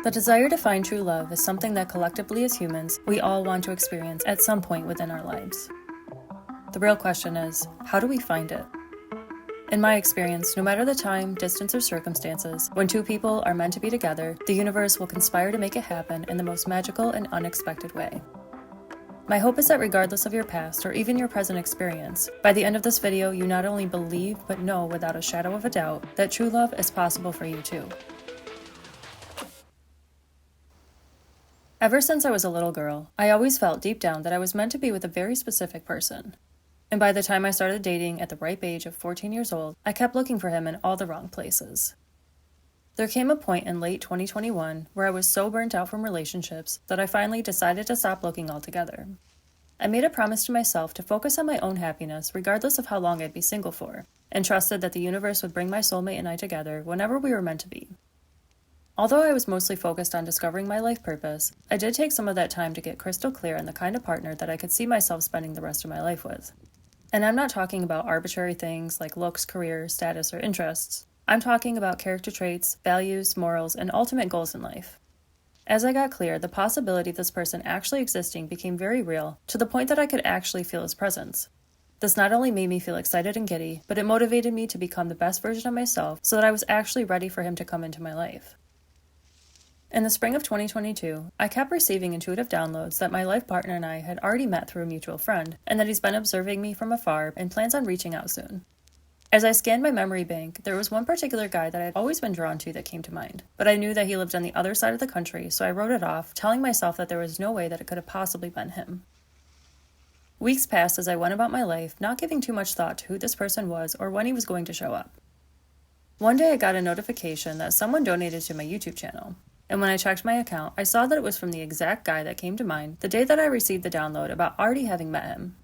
The desire to find true love is something that collectively as humans, we all want to experience at some point within our lives. The real question is, how do we find it? In my experience, no matter the time, distance, or circumstances, when two people are meant to be together, the universe will conspire to make it happen in the most magical and unexpected way. My hope is that regardless of your past or even your present experience, by the end of this video, you not only believe but know without a shadow of a doubt that true love is possible for you too. Ever since I was a little girl, I always felt deep down that I was meant to be with a very specific person. And by the time I started dating at the ripe age of 14 years old, I kept looking for him in all the wrong places. There came a point in late 2021 where I was so burnt out from relationships that I finally decided to stop looking altogether. I made a promise to myself to focus on my own happiness regardless of how long I'd be single for, and trusted that the universe would bring my soulmate and I together whenever we were meant to be. Although I was mostly focused on discovering my life purpose, I did take some of that time to get crystal clear on the kind of partner that I could see myself spending the rest of my life with. And I'm not talking about arbitrary things like looks, career, status, or interests. I'm talking about character traits, values, morals, and ultimate goals in life. As I got clear, the possibility of this person actually existing became very real, to the point that I could actually feel his presence. This not only made me feel excited and giddy, but it motivated me to become the best version of myself so that I was actually ready for him to come into my life. In the spring of 2022, I kept receiving intuitive downloads that my life partner and I had already met through a mutual friend, and that he's been observing me from afar and plans on reaching out soon. As I scanned my memory bank, there was one particular guy that I'd always been drawn to that came to mind, but I knew that he lived on the other side of the country, so I wrote it off, telling myself that there was no way that it could have possibly been him. Weeks passed as I went about my life, not giving too much thought to who this person was or when he was going to show up. One day I got a notification that someone donated to my YouTube channel. And when I checked my account, I saw that it was from the exact guy that came to mind the day that I received the download about already having met him.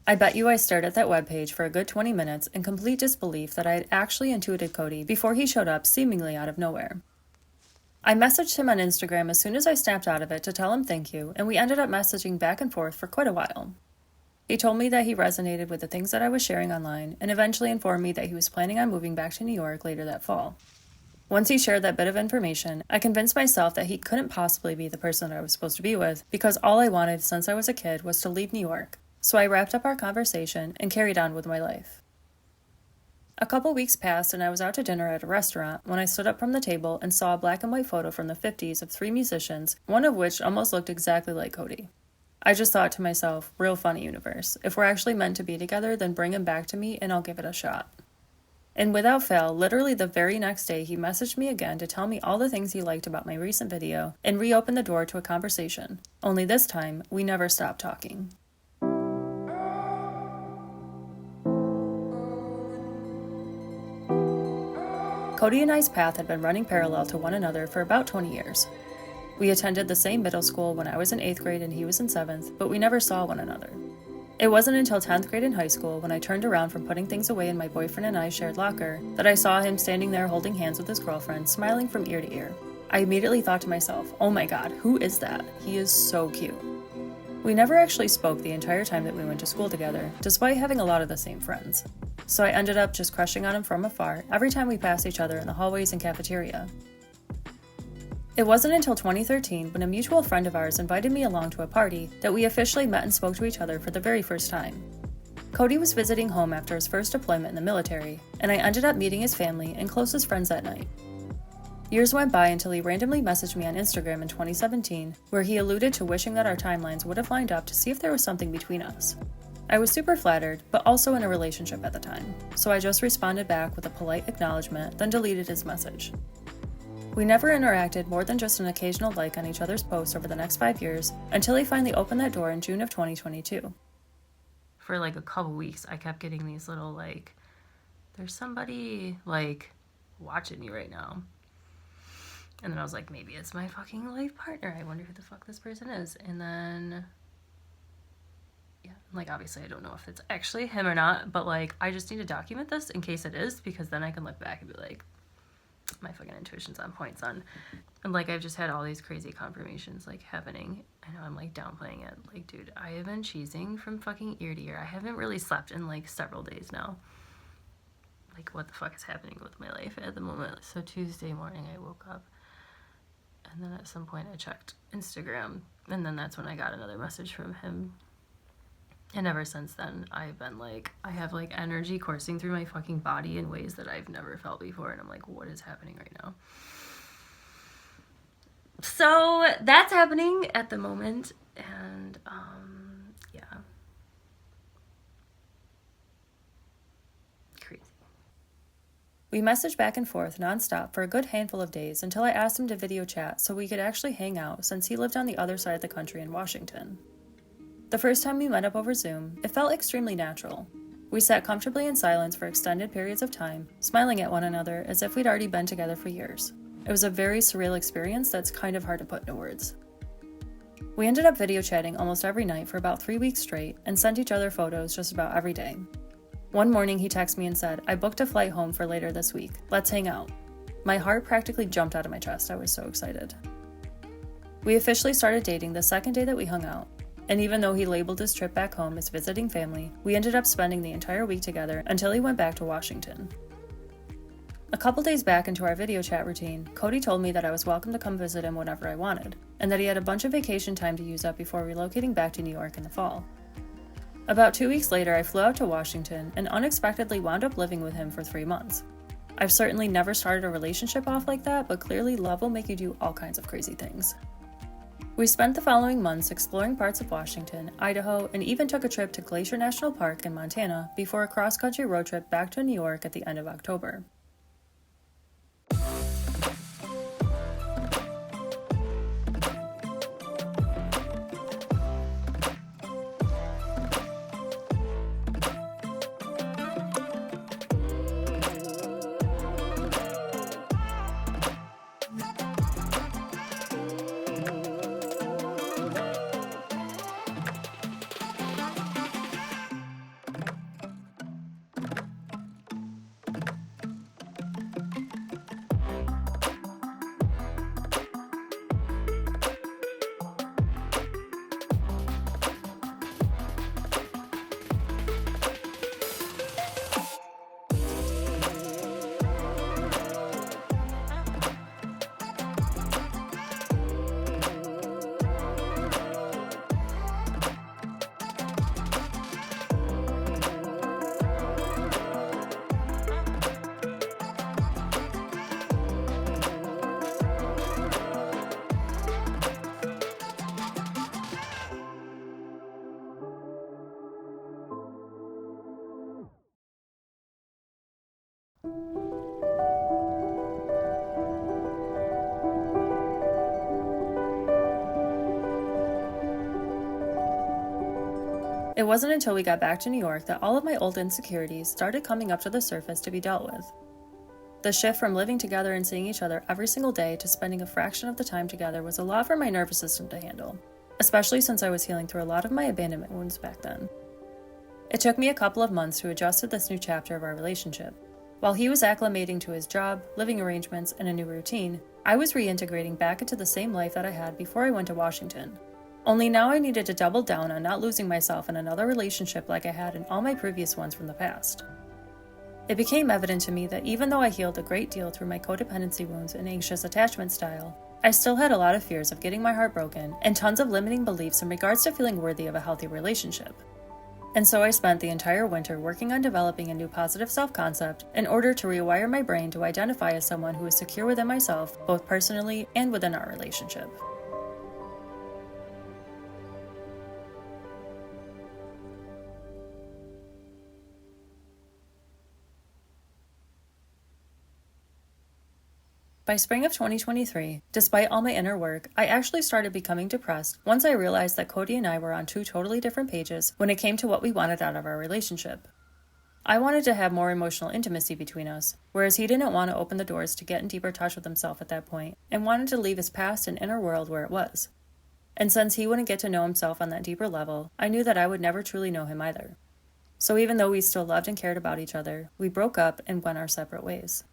I bet you I stared at that webpage for a good 20 minutes in complete disbelief that I had actually intuited Cody before he showed up seemingly out of nowhere. I messaged him on Instagram as soon as I snapped out of it to tell him thank you, and we ended up messaging back and forth for quite a while. He told me that he resonated with the things that I was sharing online, and eventually informed me that he was planning on moving back to New York later that fall. Once he shared that bit of information, I convinced myself that he couldn't possibly be the person that I was supposed to be with, because all I wanted since I was a kid was to leave New York. So I wrapped up our conversation and carried on with my life. A couple weeks passed and I was out to dinner at a restaurant when I stood up from the table and saw a black and white photo from the 50s of 3 musicians, one of which almost looked exactly like Cody. I just thought to myself, real funny universe. If we're actually meant to be together, then bring him back to me and I'll give it a shot. And without fail, literally the very next day, he messaged me again to tell me all the things he liked about my recent video and reopened the door to a conversation. Only this time, we never stopped talking. Cody and I's path had been running parallel to one another for about 20 years. We attended the same middle school when I was in 8th grade and he was in 7th, but we never saw one another. It wasn't until 10th grade in high school, when I turned around from putting things away in my boyfriend and I's shared locker, that I saw him standing there holding hands with his girlfriend, smiling from ear to ear. I immediately thought to myself, oh my god, who is that? He is so cute. We never actually spoke the entire time that we went to school together, despite having a lot of the same friends. So I ended up just crushing on him from afar every time we passed each other in the hallways and cafeteria. It wasn't until 2013, when a mutual friend of ours invited me along to a party, that we officially met and spoke to each other for the very first time. Cody was visiting home after his first deployment in the military, and I ended up meeting his family and closest friends that night. Years went by until he randomly messaged me on Instagram in 2017, where he alluded to wishing that our timelines would have lined up to see if there was something between us. I was super flattered, but also in a relationship at the time, so I just responded back with a polite acknowledgement, then deleted his message. We never interacted more than just an occasional like on each other's posts over the next 5 years, until he finally opened that door in June of 2022. For like a couple weeks, I kept getting these little there's somebody watching you right now. And then I was like, maybe it's my fucking life partner. I wonder who the fuck this person is. And then, yeah, obviously I don't know if it's actually him or not, but I just need to document this in case it is, because then I can look back and be like, my fucking intuition's on point, son. And I've just had all these crazy confirmations happening. I know I'm downplaying it. Dude, I have been cheesing from fucking ear to ear. I haven't really slept in several days now. What the fuck is happening with my life at the moment? So Tuesday morning I woke up And then at some point I checked Instagram, and then that's when I got another message from him. And ever since then, I've been like, I have like energy coursing through my fucking body in ways that I've never felt before. And I'm like, what is happening right now? So that's happening at the moment. And yeah. Crazy. We messaged back and forth nonstop for a good handful of days until I asked him to video chat so we could actually hang out, since he lived on the other side of the country in Washington. The first time we met up over Zoom, it felt extremely natural. We sat comfortably in silence for extended periods of time, smiling at one another as if we'd already been together for years. It was a very surreal experience that's kind of hard to put into words. We ended up video chatting almost every night for about 3 weeks straight and sent each other photos just about every day. One morning he texted me and said, "I booked a flight home for later this week. Let's hang out." My heart practically jumped out of my chest. I was so excited. We officially started dating the second day that we hung out. And even though he labeled his trip back home as visiting family, we ended up spending the entire week together until he went back to Washington. A couple days back into our video chat routine, Cody told me that I was welcome to come visit him whenever I wanted, and that he had a bunch of vacation time to use up before relocating back to New York in the fall. About 2 weeks later, I flew out to Washington and unexpectedly wound up living with him for 3 months. I've certainly never started a relationship off like that, but clearly love will make you do all kinds of crazy things. We spent the following months exploring parts of Washington, Idaho, and even took a trip to Glacier National Park in Montana before a cross-country road trip back to New York at the end of October. It wasn't until we got back to New York that all of my old insecurities started coming up to the surface to be dealt with. The shift from living together and seeing each other every single day to spending a fraction of the time together was a lot for my nervous system to handle, especially since I was healing through a lot of my abandonment wounds back then. It took me a couple of months to adjust to this new chapter of our relationship. While he was acclimating to his job, living arrangements, and a new routine, I was reintegrating back into the same life that I had before I went to Washington. Only now I needed to double down on not losing myself in another relationship like I had in all my previous ones from the past. It became evident to me that even though I healed a great deal through my codependency wounds and anxious attachment style, I still had a lot of fears of getting my heart broken and tons of limiting beliefs in regards to feeling worthy of a healthy relationship. And so I spent the entire winter working on developing a new positive self-concept in order to rewire my brain to identify as someone who is secure within myself, both personally and within our relationship. By spring of 2023, despite all my inner work, I actually started becoming depressed once I realized that Cody and I were on two totally different pages when it came to what we wanted out of our relationship. I wanted to have more emotional intimacy between us, whereas he didn't want to open the doors to get in deeper touch with himself at that point and wanted to leave his past and inner world where it was. And since he wouldn't get to know himself on that deeper level, I knew that I would never truly know him either. So even though we still loved and cared about each other, we broke up and went our separate ways.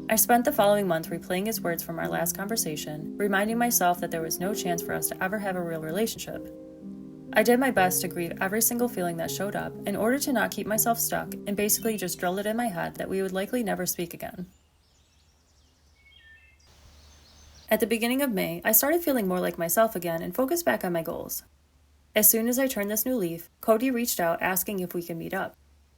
I spent the following month replaying his words from our last conversation, reminding myself that there was no chance for us to ever have a real relationship. I did my best to grieve every single feeling that showed up in order to not keep myself stuck and basically just drill it in my head that we would likely never speak again. At the beginning of May, I started feeling more like myself again and focused back on my goals. As soon as I turned this new leaf, Cody reached out asking if we could meet up.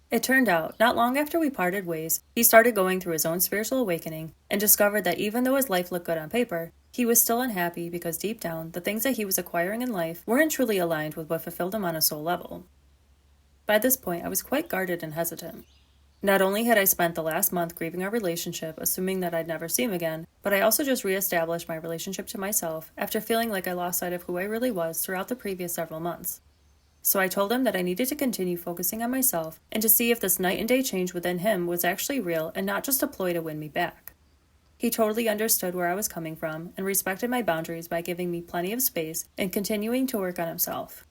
It turned out, not long after we parted ways, he started going through his own spiritual awakening and discovered that even though his life looked good on paper, he was still unhappy because deep down, the things that he was acquiring in life weren't truly aligned with what fulfilled him on a soul level. By this point, I was quite guarded and hesitant. Not only had I spent the last month grieving our relationship, assuming that I'd never see him again, but I also just reestablished my relationship to myself after feeling like I lost sight of who I really was throughout the previous several months. So I told him that I needed to continue focusing on myself and to see if this night and day change within him was actually real and not just a ploy to win me back. He totally understood where I was coming from and respected my boundaries by giving me plenty of space and continuing to work on himself.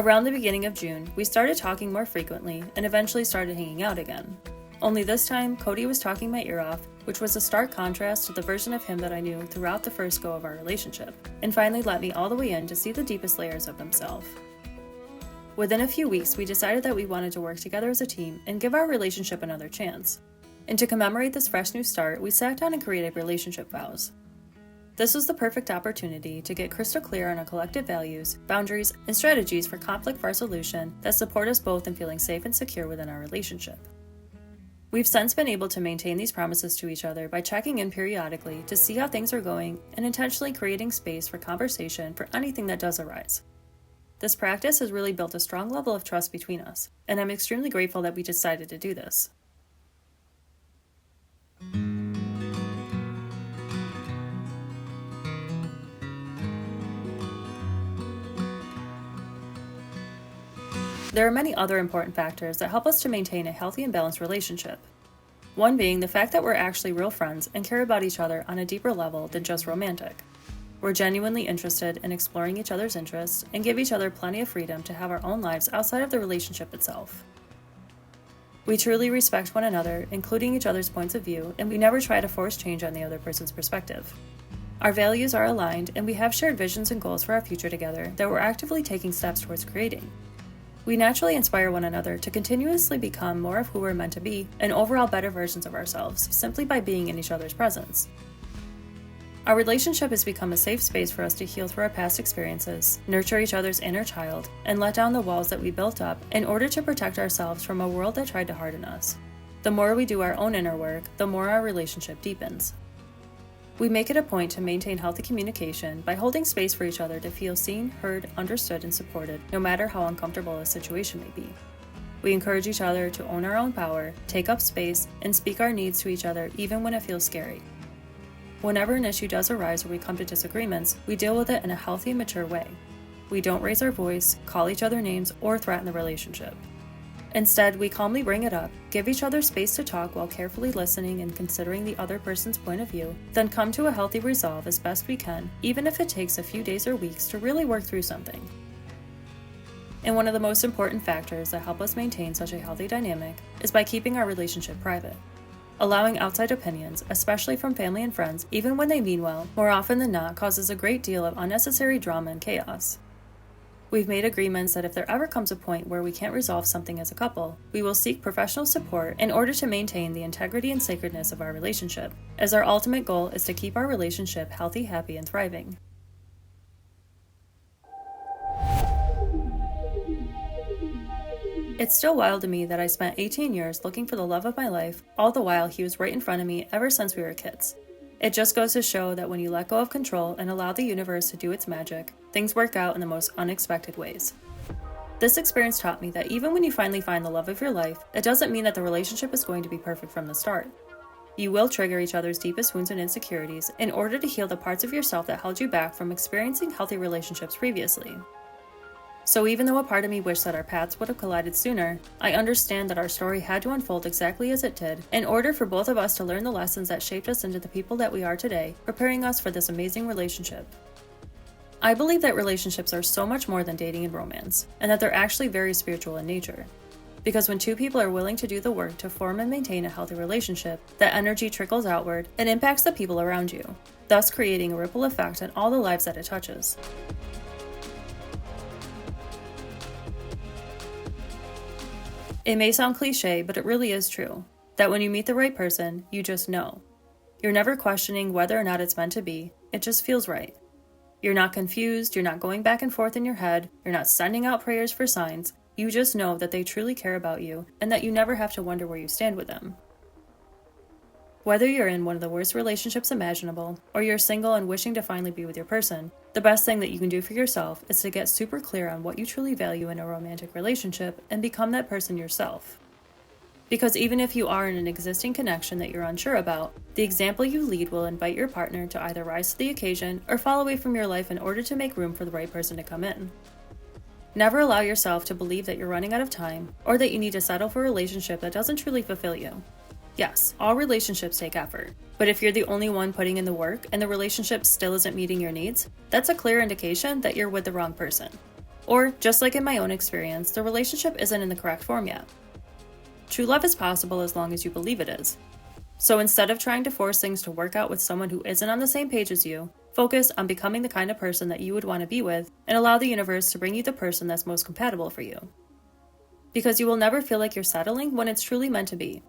Around the beginning of June, we started talking more frequently and eventually started hanging out again. Only this time, Cody was talking my ear off, which was a stark contrast to the version of him that I knew throughout the first go of our relationship, and finally let me all the way in to see the deepest layers of himself. Within a few weeks, we decided that we wanted to work together as a team and give our relationship another chance. And to commemorate this fresh new start, we sat down and created relationship vows. This was the perfect opportunity to get crystal clear on our collective values, boundaries, and strategies for conflict resolution that support us both in feeling safe and secure within our relationship. We've since been able to maintain these promises to each other by checking in periodically to see how things are going and intentionally creating space for conversation for anything that does arise. This practice has really built a strong level of trust between us, and I'm extremely grateful that we decided to do this. There are many other important factors that help us to maintain a healthy and balanced relationship. One being the fact that we're actually real friends and care about each other on a deeper level than just romantic. We're genuinely interested in exploring each other's interests and give each other plenty of freedom to have our own lives outside of the relationship itself. We truly respect one another, including each other's points of view, and we never try to force change on the other person's perspective. Our values are aligned, and we have shared visions and goals for our future together that we're actively taking steps towards creating. We naturally inspire one another to continuously become more of who we're meant to be and overall better versions of ourselves simply by being in each other's presence. Our relationship has become a safe space for us to heal through our past experiences, nurture each other's inner child, and let down the walls that we built up in order to protect ourselves from a world that tried to harden us. The more we do our own inner work, the more our relationship deepens. We make it a point to maintain healthy communication by holding space for each other to feel seen, heard, understood, and supported, no matter how uncomfortable a situation may be. We encourage each other to own our own power, take up space, and speak our needs to each other even when it feels scary. Whenever an issue does arise or we come to disagreements, we deal with it in a healthy, mature way. We don't raise our voice, call each other names, or threaten the relationship. Instead, we calmly bring it up, give each other space to talk while carefully listening and considering the other person's point of view, then come to a healthy resolve as best we can, even if it takes a few days or weeks to really work through something. And one of the most important factors that help us maintain such a healthy dynamic is by keeping our relationship private. Allowing outside opinions, especially from family and friends, even when they mean well, more often than not causes a great deal of unnecessary drama and chaos. We've made agreements that if there ever comes a point where we can't resolve something as a couple, we will seek professional support in order to maintain the integrity and sacredness of our relationship, as our ultimate goal is to keep our relationship healthy, happy, and thriving. It's still wild to me that I spent 18 years looking for the love of my life, all the while he was right in front of me ever since we were kids. It just goes to show that when you let go of control and allow the universe to do its magic, things work out in the most unexpected ways. This experience taught me that even when you finally find the love of your life, it doesn't mean that the relationship is going to be perfect from the start. You will trigger each other's deepest wounds and insecurities in order to heal the parts of yourself that held you back from experiencing healthy relationships previously. So even though a part of me wished that our paths would have collided sooner, I understand that our story had to unfold exactly as it did in order for both of us to learn the lessons that shaped us into the people that we are today, preparing us for this amazing relationship. I believe that relationships are so much more than dating and romance, and that they're actually very spiritual in nature. Because when two people are willing to do the work to form and maintain a healthy relationship, that energy trickles outward and impacts the people around you, thus creating a ripple effect on all the lives that it touches. It may sound cliche, but it really is true, that when you meet the right person, you just know. You're never questioning whether or not it's meant to be, it just feels right. You're not confused, you're not going back and forth in your head, you're not sending out prayers for signs, you just know that they truly care about you and that you never have to wonder where you stand with them. Whether you're in one of the worst relationships imaginable, or you're single and wishing to finally be with your person, the best thing that you can do for yourself is to get super clear on what you truly value in a romantic relationship and become that person yourself. Because even if you are in an existing connection that you're unsure about, the example you lead will invite your partner to either rise to the occasion or fall away from your life in order to make room for the right person to come in. Never allow yourself to believe that you're running out of time or that you need to settle for a relationship that doesn't truly fulfill you. Yes, all relationships take effort, but if you're the only one putting in the work and the relationship still isn't meeting your needs, that's a clear indication that you're with the wrong person. Or, just like in my own experience, the relationship isn't in the correct form yet. True love is possible as long as you believe it is. So instead of trying to force things to work out with someone who isn't on the same page as you, focus on becoming the kind of person that you would want to be with and allow the universe to bring you the person that's most compatible for you. Because you will never feel like you're settling when it's truly meant to be.